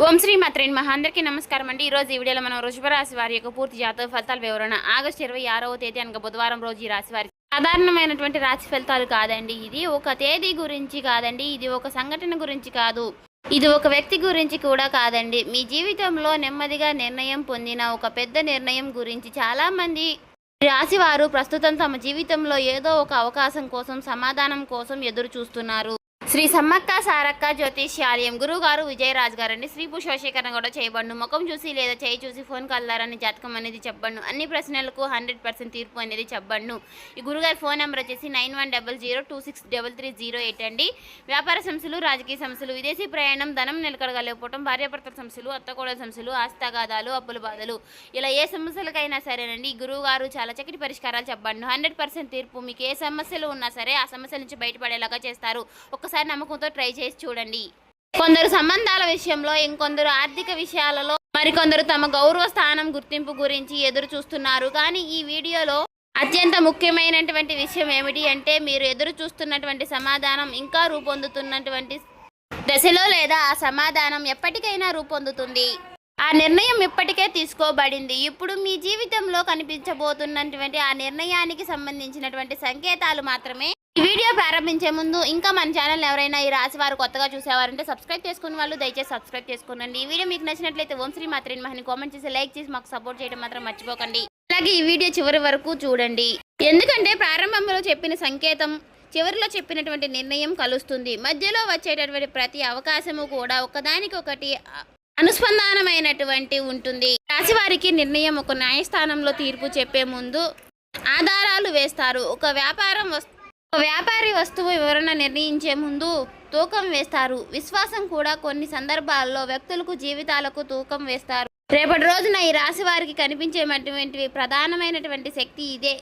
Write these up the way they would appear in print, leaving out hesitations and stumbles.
ఓం శ్రీ మాత్రే నమః. అందరికీ నమస్కారం అండి. ఈరోజు ఈ వీడియోలో మనం వృషభ రాశి వారి యొక్క పూర్తి జాతక ఫలితాల వివరణ. ఆగస్టు 26వ తేదీ అనగా బుధవారం రోజు ఈ రాశి వారికి సాధారణమైనటువంటి రాశి ఫలితాలు కాదండి. ఇది ఒక తేదీ గురించి కాదండి, ఇది ఒక సంఘటన గురించి కాదు, ఇది ఒక వ్యక్తి గురించి కూడా కాదండి. మీ జీవితంలో నెమ్మదిగా నిర్ణయం పొందిన ఒక పెద్ద నిర్ణయం గురించి. చాలామంది రాశి వారు ప్రస్తుతం తమ జీవితంలో ఏదో ఒక అవకాశం కోసం, సమాధానం కోసం ఎదురు చూస్తున్నారు. శ్రీ సమ్మక్క సారక్క జ్యోతిష్యాలయం గురువుగారు విజయరాజు గారండి. స్త్రీ పురుషోషీకరణ కూడా చేయబడును. ముఖం చూసి లేదా చేయి చూసి ఫోన్ కలదారని జాతకం అనేది చెప్పబడును. అన్ని ప్రశ్నలకు 100% తీర్పు అనేది చెప్పబడును. ఈ గురుగారి ఫోన్ నెంబర్ వచ్చేసి 9100263308 అండి. వ్యాపార సమస్యలు, రాజకీయ సమస్యలు, విదేశీ ప్రయాణం, ధనం నిలకడగలేకపోవడం, భార్యాభర్తల సమస్యలు, అత్తకోడల సమస్యలు, ఆస్తిగాదాలు, అప్పుల బాధలు, ఇలా ఏ సమస్యలకైనా సరేనండి ఈ గురువుగారు చాలా చక్కటి పరిష్కారాలు చెప్పబడును. 100% తీర్పు. మీకు ఏ సమస్యలు ఉన్నా సరే ఆ సమస్యల నుంచి బయటపడేలాగా చేస్తారు. ఒకసారి నమ్మకంతో ట్రై చేసి చూడండి. కొందరు సంబంధాల విషయంలో, ఇంకొందరు ఆర్థిక విషయాలలో, మరికొందరు తమ గౌరవ స్థానం, గుర్తింపు గురించి ఎదురు చూస్తున్నారు. కానీ ఈ వీడియోలో అత్యంత ముఖ్యమైనటువంటి విషయం ఏమిటి అంటే, మీరు ఎదురు చూస్తున్నటువంటి సమాధానం ఇంకా రూపొందుతున్నటువంటి దశలో, లేదా ఆ సమాధానం ఎప్పటికైనా రూపొందుతుంది. ఆ నిర్ణయం ఇప్పటికే తీసుకోబడింది. ఇప్పుడు మీ జీవితంలో కనిపించబోతున్నటువంటి ఆ నిర్ణయానికి సంబంధించినటువంటి సంకేతాలు మాత్రమే. ఈ వీడియో ప్రారంభించే ముందు ఇంకా మన ఛానల్ ఎవరైనా ఈ రాశి వారు కొత్తగా చూసేవారంటే సబ్స్క్రైబ్ చేసుకున్న వాళ్ళు దయచేసి సబ్స్క్రైబ్ చేసుకోండి. ఈ వీడియో మీకు నచ్చినట్లయితే ఓం శ్రీ మాత్రే నమః అని కామెంట్ చేసి లైక్ చేసి మాకు సపోర్ట్ చేయడం మాత్రం మర్చిపోకండి. అలాగే ఈ వీడియో చివరి వరకు చూడండి. ఎందుకంటే ప్రారంభంలో చెప్పిన సంకేతం చివరిలో చెప్పినటువంటి నిర్ణయం కలుస్తుంది. మధ్యలో వచ్చేటటువంటి ప్రతి అవకాశము కూడా ఒకదానికొకటి అనుస్పంధానమైనటువంటి ఉంటుంది. రాశి వారికి నిర్ణయం ఒక న్యాయస్థానంలో తీర్పు చెప్పే ముందు ఆధారాలు వేస్తారు. ఒక వ్యాపారి వస్తువు వివరణ నిర్ణయించే ముందు తూకం వేస్తారు. విశ్వాసం కూడా కొన్ని సందర్భాల్లో వ్యక్తులకు, జీవితాలకు తూకం వేస్తారు. రేపటి రోజున ఈ రాశి వారికి కనిపించేటువంటి ప్రధానమైనటువంటి శక్తి ఇదే.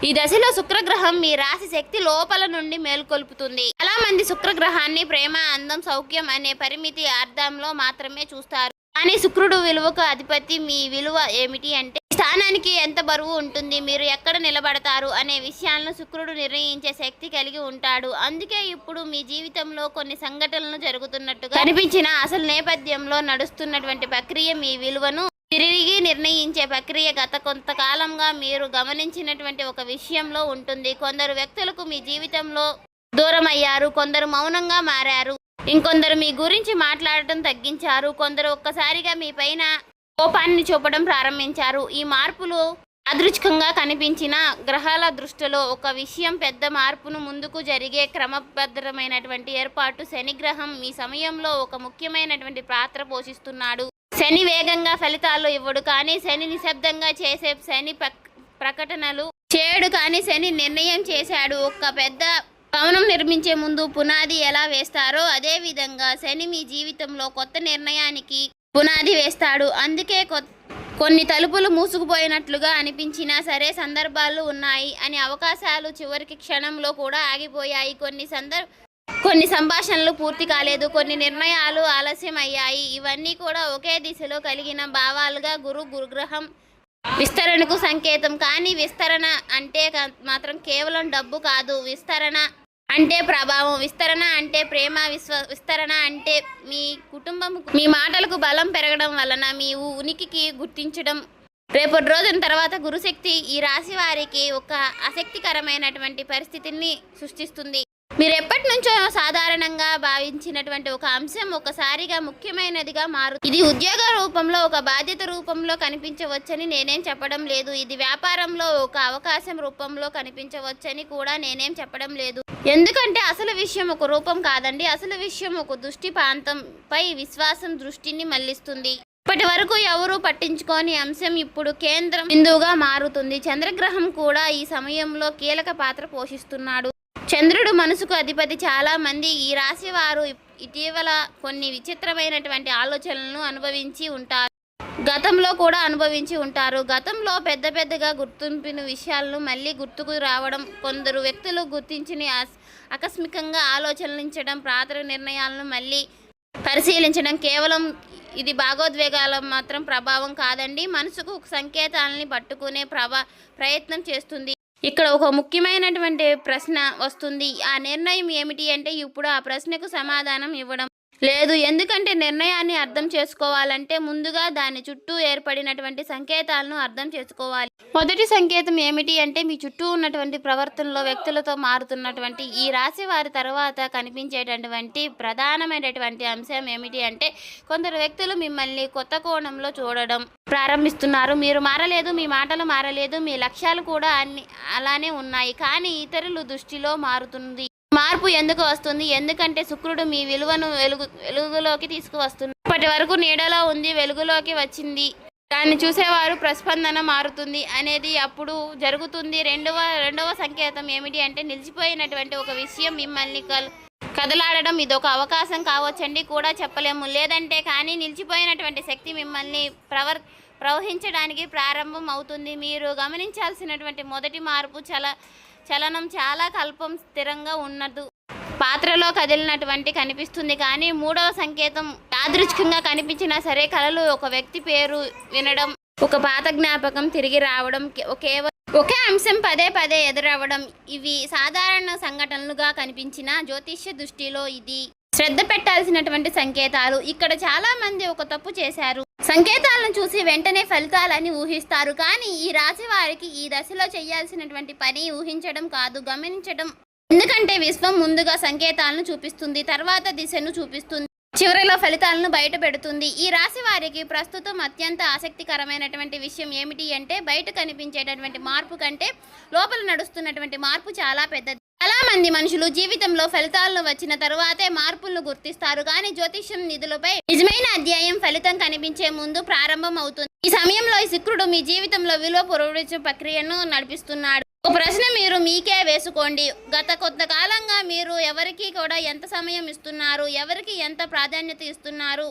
ఈ దశలో శుక్రగ్రహం మీ రాశి శక్తి లోపల నుండి మేల్కొల్పుతుంది. చాలా మంది శుక్రగ్రహాన్ని ప్రేమ, అందం, సౌఖ్యం అనే పరిమితి అర్థంలో మాత్రమే చూస్తారు. కానీ శుక్రుడు విలువకు అధిపతి. మీ విలువ ఏమిటి అంటే, స్థానానికి ఎంత బరువు ఉంటుంది, మీరు ఎక్కడ నిలబడతారు అనే విషయాలను శుక్రుడు నిర్ణయించే శక్తి కలిగి ఉంటాడు. అందుకే ఇప్పుడు మీ జీవితంలో కొన్ని సంఘటనలు జరుగుతున్నట్టుగా కనిపించిన అసలు నేపథ్యంలో నడుస్తున్నటువంటి ప్రక్రియ మీ విలువను తిరిగి నిర్ణయించే ప్రక్రియ. గత కొంతకాలంగా మీరు గమనించినటువంటి ఒక విషయంలో ఉంటుంది. కొందరు వ్యక్తులకు మీ జీవితంలో దూరం అయ్యారు, కొందరు మౌనంగా మారారు, ఇంకొందరు మీ గురించి మాట్లాడటం తగ్గించారు, కొందరు ఒక్కసారిగా మీ పైన కోపాన్ని చూపడం ప్రారంభించారు. ఈ మార్పులు అదృచ్ఛికంగా కనిపించిన గ్రహాల దృష్టిలో ఒక విషయం పెద్ద మార్పును ముందుకు జరిగే క్రమబద్ధమైనటువంటి ఏర్పాటు. శని గ్రహం మీ సమయంలో ఒక ముఖ్యమైనటువంటి పాత్ర పోషిస్తున్నాడు. శని వేగంగా ఫలితాలు ఇవ్వడు, కానీ శని నిశ్శబ్దంగా చేసే శని ప్రకటనలు చేయడు. కానీ శని నిర్ణయం చేశాడు. ఒక పెద్ద భవనం నిర్మించే ముందు పునాది ఎలా వేస్తారో అదే విధంగా శని మీ జీవితంలో కొత్త నిర్ణయానికి పునాది వేస్తాడు. అందుకే కొన్ని తలుపులు మూసుకుపోయినట్లుగా అనిపించినా సరే సందర్భాలు ఉన్నాయి అని అవకాశాలు చివరికి క్షణంలో కూడా ఆగిపోయాయి. కొన్ని సంభాషణలు పూర్తి కాలేదు, కొన్ని నిర్ణయాలు ఆలస్యం అయ్యాయి. ఇవన్నీ కూడా ఒకే దిశలో కలిగిన భావాలుగా. గురుగ్రహం విస్తరణకు సంకేతం. కానీ విస్తరణ అంటే మాత్రం కేవలం డబ్బు కాదు. విస్తరణ అంటే ప్రభావం, విస్తరణ అంటే ప్రేమ, విస్తరణ అంటే మీ కుటుంబం, మీ మాటలకు బలం పెరగడం వలన మీ ఉనికికి గుర్తించడం. రేపటి రోజున తర్వాత గురుశక్తి ఈ రాశి వారికి ఒక ఆసక్తికరమైనటువంటి పరిస్థితిని సృష్టిస్తుంది. మీరు ఎప్పటి నుంచో సాధారణంగా భావించినటువంటి ఒక అంశం ఒకసారిగా ముఖ్యమైనదిగా మారుతుంది. ఇది ఉద్యోగ రూపంలో, ఒక బాధ్యత రూపంలో కనిపించవచ్చని నేనేం చెప్పడం లేదు. ఇది వ్యాపారంలో ఒక అవకాశం రూపంలో కనిపించవచ్చని కూడా నేనేం చెప్పడం లేదు. ఎందుకంటే అసలు విషయం ఒక రూపం కాదండి. అసలు విషయం ఒక దృష్టి ప్రాంతంపై విశ్వాసం దృష్టిని మళ్లిస్తుంది. ఇప్పటి వరకు ఎవరూ పట్టించుకోని అంశం ఇప్పుడు కేంద్రం బిందువుగా మారుతుంది. చంద్రగ్రహం కూడా ఈ సమయంలో కీలక పాత్ర పోషిస్తున్నాడు. చంద్రుడు మనసుకు అధిపతి. చాలా మంది ఈ రాశి వారు ఇటీవల కొన్ని విచిత్రమైనటువంటి ఆలోచనలను అనుభవించి ఉంటారు. గతంలో కూడా అనుభవించి ఉంటారు. గతంలో పెద్దగా గుర్తింపిన విషయాలను మళ్ళీ గుర్తుకు రావడం, కొందరు వ్యక్తులు గుర్తించిన ఆకస్మికంగా ఆలోచనలించడం, పాత నిర్ణయాలను మళ్ళీ పరిశీలించడం. కేవలం ఇది భావోద్వేగాల మాత్రం ప్రభావం కాదండి. మనసుకు సంకేతాలని పట్టుకునే ప్రయత్నం చేస్తుంది. ఇక్కడ ఒక ముఖ్యమైనటువంటి ప్రశ్న వస్తుంది. ఆ నిర్ణయం ఏమిటి అంటే, ఇప్పుడు ఆ ప్రశ్నకు సమాధానం ఇవ్వడం. లేదు. ఎందుకంటే నిర్ణయాన్ని అర్థం చేసుకోవాలంటే ముందుగా దాని చుట్టూ ఏర్పడినటువంటి సంకేతాలను అర్థం చేసుకోవాలి. మొదటి సంకేతం ఏమిటి అంటే మీ చుట్టూ ఉన్నటువంటి ప్రవర్తనలో వ్యక్తులతో మారుతున్నటువంటి ఈ రాశి వారి తర్వాత కనిపించేటటువంటి ప్రధానమైనటువంటి అంశం ఏమిటి అంటే కొందరు వ్యక్తులు మిమ్మల్ని కొత్త కోణంలో చూడడం ప్రారంభిస్తున్నారు. మీరు మారలేదు, మీ మాటలు మారలేదు, మీ లక్ష్యాలు కూడా అలానే ఉన్నాయి, కానీ ఇతరుల దృష్టిలో మారుతుంది. మార్పు ఎందుకు వస్తుంది? ఎందుకంటే శుక్రుడు మీ విలువను వెలుగులోకి తీసుకువస్తుంది. ఇప్పటి వరకు నీడలో ఉంది, వెలుగులోకి వచ్చింది. దాన్ని చూసేవారు ప్రస్పందన మారుతుంది అనేది అప్పుడు జరుగుతుంది. రెండవ సంకేతం ఏమిటి అంటే నిలిచిపోయినటువంటి ఒక విషయం మిమ్మల్ని కదలాడడం. ఇదొక అవకాశం కావచ్చండి కూడా చెప్పలేము. లేదంటే కానీ నిలిచిపోయినటువంటి శక్తి మిమ్మల్ని ప్రవహించడానికి ప్రారంభం అవుతుంది. మీరు గమనించాల్సినటువంటి మొదటి మార్పు చలనం చాలా కల్పం స్థిరంగా ఉన్నదు పాత్రలో కదిలినటువంటి కనిపిస్తుంది. కానీ మూడవ సంకేతం యాదృచ్ఛికంగా కనిపించినా సరే కలలు ఒక వ్యక్తి పేరు వినడం, ఒక పాత జ్ఞాపకం తిరిగి రావడం, ఒకే అంశం పదే పదే ఎదురవ్వడం, ఇవి సాధారణ సంఘటనలుగా కనిపించిన జ్యోతిష్య దృష్టిలో ఇది శ్రద్ధ పెట్టాల్సినటువంటి సంకేతాలు. ఇక్కడ చాలా మంది ఒక తప్పు చేశారు. సంకేతాలను చూసి వెంటనే ఫలితాలని ఊహిస్తారు. కానీ ఈ రాశి వారికి ఈ దశలో చేయాల్సినటువంటి పని ఊహించడం కాదు, గమనించడం. ఎందుకంటే విశ్వం ముందుగా సంకేతాలను చూపిస్తుంది, తర్వాత దిశను చూపిస్తుంది, చివరిలో ఫలితాలను బయట పెడుతుంది. ఈ రాశి వారికి ప్రస్తుతం అత్యంత ఆసక్తికరమైనటువంటి విషయం ఏమిటి అంటే బయట కనిపించేటటువంటి మార్పు కంటే లోపల నడుస్తున్నటువంటి మార్పు చాలా పెద్దది. చాలా మంది మనుషులు జీవితంలో ఫలితాలను వచ్చిన తరువాతే మార్పులను గుర్తిస్తారు. కానీ జ్యోతిష్యం నిధులపై నిజమైన అధ్యాయం ఫలితం కనిపించే ముందు ప్రారంభం అవుతుంది. ఈ సమయంలో ఈ శుక్రుడు మీ జీవితంలో విలువ పురోగతి ప్రక్రియను నడిపిస్తున్నాడు. ఒక ప్రశ్న మీరు మీకే వేసుకోండి. గత కొంతకాలంగా మీరు ఎవరికి కూడా ఎంత సమయం ఇస్తున్నారు, ఎవరికి ఎంత ప్రాధాన్యత ఇస్తున్నారు,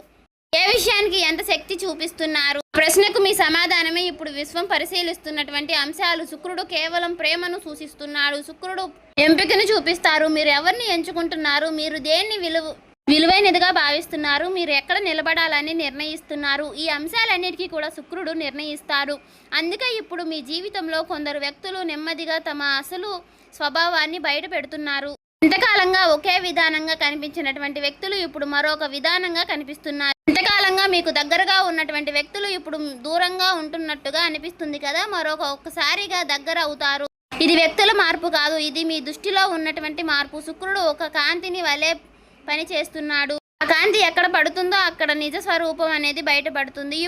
ఏ విషయానికి ఎంత శక్తి చూపిస్తున్నారు? ప్రశ్నకు మీ సమాధానమే ఇప్పుడు విశ్వం పరిశీలిస్తున్నటువంటి అంశాలు. శుక్రుడు కేవలం ప్రేమను సూచిస్తున్నాడు. శుక్రుడు ఎంపికను చూపిస్తారు. మీరు ఎవరిని ఎంచుకుంటున్నారు, మీరు దేన్ని విలువైనదిగా భావిస్తున్నారు, మీరు ఎక్కడ నిలబడాలని నిర్ణయిస్తున్నారు, ఈ అంశాలన్నిటికీ కూడా శుక్రుడు నిర్ణయిస్తారు. అందుకే ఇప్పుడు మీ జీవితంలో కొందరు వ్యక్తులు నెమ్మదిగా తమ అసలు స్వభావాన్ని బయట పెడుతున్నారు. ఇంతకాలంగా ఒకే విధానంగా కనిపించినటువంటి వ్యక్తులు ఇప్పుడు మరొక విధానంగా కనిపిస్తున్నారు. ఇంతకాలంగా మీకు దగ్గరగా ఉన్నటువంటి వ్యక్తులు ఇప్పుడు దూరంగా ఉంటున్నట్టుగా అనిపిస్తుంది కదా, ఒక్కసారిగా దగ్గర అవుతారు. ఇది వ్యక్తుల మార్పు కాదు, ఇది మీ దృష్టిలో ఉన్నటువంటి మార్పు. శుక్రుడు ఒక కాంతిని వలె పని చేస్తున్నాడు. ఆ కాంతి ఎక్కడ పడుతుందో అక్కడ నిజ స్వరూపం అనేది బయటపడుతుంది.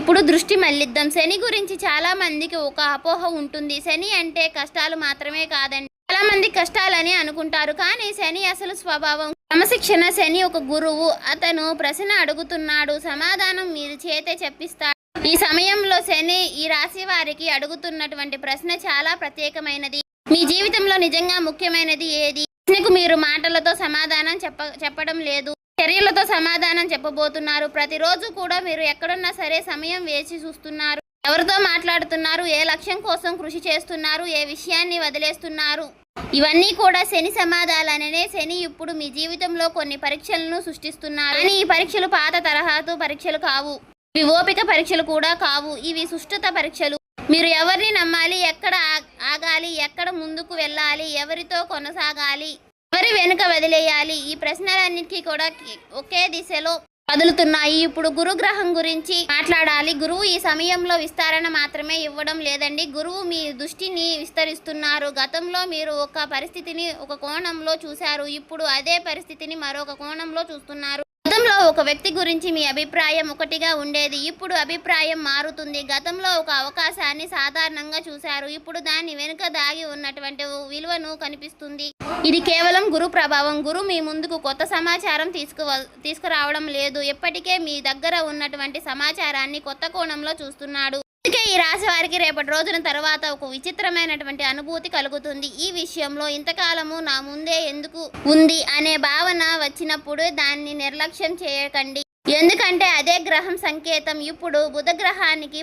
ఇప్పుడు దృష్టి మళ్ళిద్దాం. శని గురించి చాలా మందికి ఒక అపోహ ఉంటుంది. శని అంటే కష్టాలు మాత్రమే కాదండి. చాలా మంది కష్టాలని అనుకుంటారు, కానీ శని అసలు స్వభావం క్రమశిక్షణ. శని ఒక గురువు. అతను ప్రశ్న అడుగుతున్నాడు, సమాధానం మీరు చేతే చెప్పిస్తాడు. ఈ సమయంలో శని ఈ రాశి వారికి అడుగుతున్నటువంటి ప్రశ్న చాలా ప్రత్యేకమైనది. మీ జీవితంలో నిజంగా ముఖ్యమైనది ఏది? ప్రశ్నకు మీరు మాటలతో సమాధానం చెప్పడం లేదు, చర్యలతో సమాధానం చెప్పబోతున్నారు. ప్రతిరోజు కూడా మీరు ఎక్కడున్నా సరే సమయం వేచి చూస్తున్నారు. ఎవరితో మాట్లాడుతున్నారు, ఏ లక్ష్యం కోసం కృషి చేస్తున్నారు, ఏ విషయాన్ని వదిలేస్తున్నారు, ఇవన్నీ కూడా శని సమాధానాలనే. శని ఇప్పుడు మీ జీవితంలో కొన్ని పరీక్షలను సృష్టిస్తున్నారు. కానీ ఈ పరీక్షలు పాత తరహాతో పరీక్షలు కావు, ఇవి ఓపిక పరీక్షలు కూడా కావు, ఇవి సుష్ఠత పరీక్షలు. మీరు ఎవరిని నమ్మాలి, ఎక్కడ ఆగాలి, ఎక్కడ ముందుకు వెళ్ళాలి, ఎవరితో కొనసాగాలి, ఎవరి వెనుక వదిలేయాలి, ఈ ప్రశ్నలన్నిటికీ కూడా ఒకే దిశలో కదులుతున్నాయి. ఇప్పుడు గురుగ్రహం గురించి మాట్లాడాలి. గురువు ఈ సమయంలో విస్తరణ మాత్రమే ఇవ్వడం లేదండి, గురువు మీ దృష్టిని విస్తరిస్తున్నారు. గతంలో మీరు ఒక పరిస్థితిని ఒక కోణంలో చూశారు, ఇప్పుడు అదే పరిస్థితిని మరొక కోణంలో చూస్తున్నారు. గతంలో ఒక వ్యక్తి గురించి మీ అభిప్రాయం ఒకటిగా ఉండేది, ఇప్పుడు అభిప్రాయం మారుతుంది. గతంలో ఒక అవకాశాన్ని సాధారణంగా చూశారు, ఇప్పుడు దాని వెనుక దాగి ఉన్నటువంటి విలువను కనిపిస్తుంది. ఇది కేవలం గురు ప్రభావం. గురు మీ ముందుకు కొత్త సమాచారం తీసుకురావడం లేదు, ఎప్పటికే మీ దగ్గర ఉన్నటువంటి సమాచారాన్ని కొత్త కోణంలో చూస్తున్నాడు. అందుకే ఈ రాశి వారికి రేపటి రోజున తర్వాత ఒక విచిత్రమైనటువంటి అనుభూతి కలుగుతుంది. ఈ విషయంలో ఇంతకాలము నా ముందే ఎందుకు ఉంది అనే భావన వచ్చినప్పుడు దాన్ని నిర్లక్ష్యం చేయకండి. ఎందుకంటే అదే గ్రహం సంకేతం. ఇప్పుడు బుధ గ్రహానికి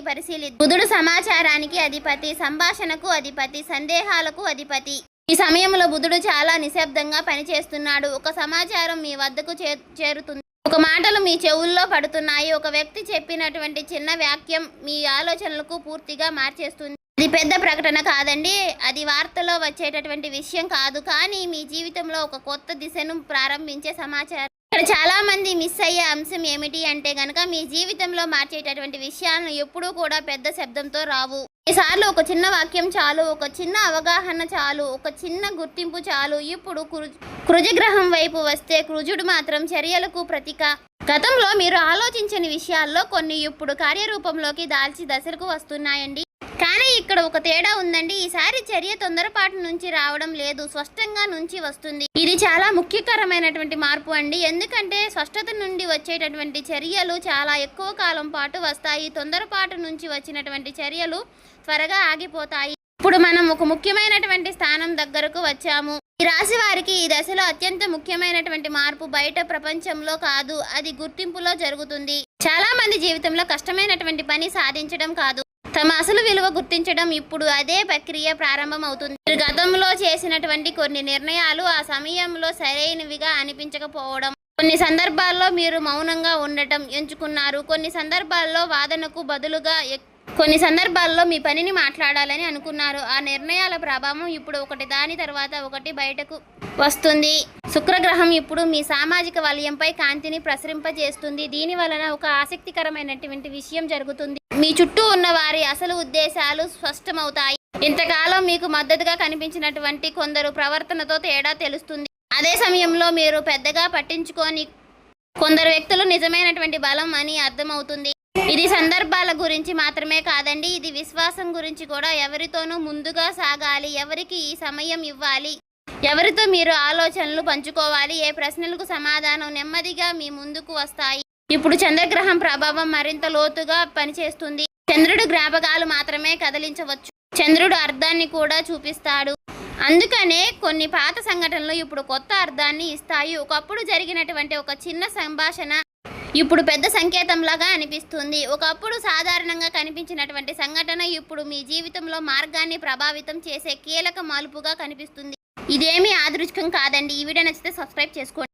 బుధుడు సమాచారానికి అధిపతి, సంభాషణకు అధిపతి, సందేహాలకు అధిపతి. ఈ సమయంలో బుధుడు చాలా నిశ్శబ్దంగా పనిచేస్తున్నాడు. ఒక సమాచారం మీ వద్దకు చేరుతుంది, ఒక మాటలు మీ చెవుల్లో పడుతున్నాయి, ఒక వ్యక్తి చెప్పినటువంటి చిన్న వాక్యం మీ ఆలోచనలకు పూర్తిగా మార్చేస్తుంది. అది పెద్ద ప్రకటన కాదండి, అది వార్తలో వచ్చేటటువంటి విషయం కాదు, కానీ మీ జీవితంలో ఒక కొత్త దిశను ప్రారంభించే సమాచారం. ఇక్కడ చాలా మంది మిస్ అయ్యే అంశం ఏమిటి అంటే గనక మీ జీవితంలో మార్చేటటువంటి విషయాలను ఎప్పుడూ కూడా పెద్ద శబ్దంతో రావు. ఈసార్లు ఒక చిన్న వాక్యం చాలు, ఒక చిన్న అవగాహన చాలు, ఒక చిన్న గుర్తింపు చాలు. ఇప్పుడు కుజగ్రహం వైపు వస్తే కుజుడు మాత్రం చర్యలకు ప్రతీక. గతంలో మీరు ఆలోచించని విషయాల్లో కొన్ని ఇప్పుడు కార్యరూపంలోకి దాల్చి దశలకు వస్తున్నాయండి. కానీ ఇక్కడ ఒక తేడా ఉందండి. ఈసారి చర్య తొందరపాటు నుంచి రావడం లేదు, స్పష్టంగా నుంచి వస్తుంది. ఇది చాలా ముఖ్యకరమైనటువంటి మార్పు అండి. ఎందుకంటే స్పష్టత నుండి వచ్చేటటువంటి చర్యలు చాలా ఎక్కువ కాలం పాటు వస్తాయి. తొందరపాటు నుంచి వచ్చినటువంటి చర్యలు త్వరగా ఆగిపోతాయి. ఇప్పుడు మనం ఒక ముఖ్యమైనటువంటి స్థానం దగ్గరకు వచ్చాము. ఈ రాశి వారికి ఈ దశలో అత్యంత ముఖ్యమైనటువంటి మార్పు బయట ప్రపంచంలో కాదు, అది గుర్తింపులో జరుగుతుంది. చాలా మంది జీవితంలో కష్టమైనటువంటి పని సాధించడం కాదు, తమ అసలు విలువ గుర్తించడం. ఇప్పుడు అదే ప్రక్రియ ప్రారంభం అవుతుంది. మీరు గతంలో చేసినటువంటి కొన్ని నిర్ణయాలు ఆ సమయంలో సరైనవిగా అనిపించకపోవడం, కొన్ని సందర్భాల్లో మీరు మౌనంగా ఉండటం ఎంచుకున్నారు, కొన్ని సందర్భాల్లో వాదనకు బదులుగా కొన్ని సందర్భాల్లో మీ పనిని మాట్లాడాలని అనుకున్నారు. ఆ నిర్ణయాల ప్రభావం ఇప్పుడు ఒకటి దాని తర్వాత ఒకటి బయటకు వస్తుంది. శుక్రగ్రహం ఇప్పుడు మీ సామాజిక వలయంపై కాంతిని ప్రసరింపజేస్తుంది. దీని వలన ఒక ఆసక్తికరమైనటువంటి విషయం జరుగుతుంది. మీ చుట్టూ ఉన్న వారి అసలు ఉద్దేశాలు స్పష్టమవుతాయి. ఇంతకాలం మీకు మద్దతుగా కనిపించినటువంటి కొందరు ప్రవర్తనతో తేడా తెలుస్తుంది. అదే సమయంలో మీరు పెద్దగా పట్టించుకొని కొందరు వ్యక్తులు నిజమైనటువంటి బలం అని అర్థమవుతుంది. ఇది సందర్భాల గురించి మాత్రమే కాదండి, ఇది విశ్వాసం గురించి కూడా. ఎవరితోనూ ముందుగా సాగాలి, ఎవరికి ఈ సమయం ఇవ్వాలి, ఎవరితో మీరు ఆలోచనలు పంచుకోవాలి, ఏ ప్రశ్నలకు సమాధానం నెమ్మదిగా మీ ముందుకు వస్తాయి. ఇప్పుడు చంద్రగ్రహం ప్రభావం మరింత లోతుగా పనిచేస్తుంది. చంద్రుడు జ్ఞాపకాలు మాత్రమే కదిలించవచ్చు, చంద్రుడు అర్థాన్ని కూడా చూపిస్తాడు. అందుకనే కొన్ని పాత సంఘటనలు ఇప్పుడు కొత్త అర్థాన్ని ఇస్తాయి. ఒకప్పుడు జరిగినటువంటి ఒక చిన్న సంభాషణ ఇప్పుడు పెద్ద సంకేతంలాగా అనిపిస్తుంది. ఒకప్పుడు సాధారణంగా కనిపించినటువంటి సంఘటన ఇప్పుడు మీ జీవితంలో మార్గాన్ని ప్రభావితం చేసే కీలక మలుపుగా కనిపిస్తుంది. ఇదేమీ యాదృచ్ఛికం కాదండి. ఈ వీడియో నచ్చితే సబ్స్క్రైబ్ చేసుకోండి.